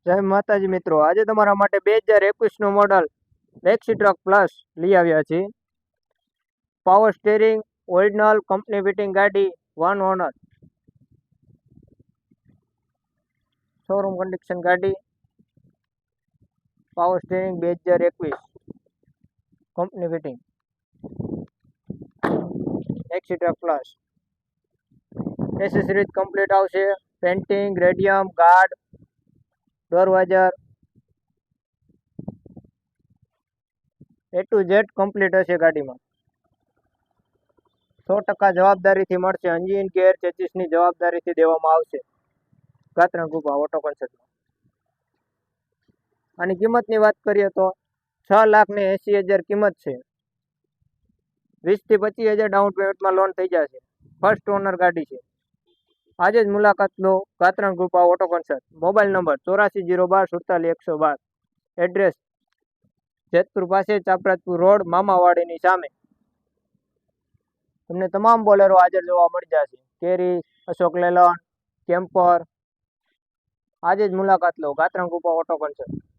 જય માતાજી મિત્રો, આજે તમારા માટે 2021 નું મોડલ મેક્સી ટ્રક પ્લસ લઈ આવ્યા છે. Power steering, original company fitting ગાડી, વન ઓનર, શોરૂમ કન્ડિશન ગાડી. Power steering 2021 company fitting maxi truck plus. Accessories complete આવશે. પેન્ટિંગ, રેડિયમ, ગાર્ડ, દરવાજા A to Z કમ્પ્લીટ હશે. ગાડીમાં 100% જવાબદારીથી મળશે. એન્જિન, ગેર, ચેસિસની જવાબદારીથી દેવામાં આવશે. ગાત્રણ કૃપા ઓટો કન્સલ્ટમાં. આની કિંમતની વાત કરીએ તો 6,80,000 કિંમત છે. 20 થી 25,000 ડાઉન પેમેન્ટમાં લોન થઈ જશે. ફર્સ્ટ ઓનર ગાડી છે. આજે જ મુલાકાત લો. ગાત્રણ Krupa auto consult. Mobile number 84 012 47 112. Address Jetpur પાસે, ચાપરાજપુર રોડ, મામાવાડીની સામે. તમને તમામ બોલેરો હાજર જોવા મળી જશે. કેરી, અશોક લેલન, કેમ્પર. આજે જ મુલાકાત લો. ગાત્રણ કૃપા ઓટો કન્સલ્ટ.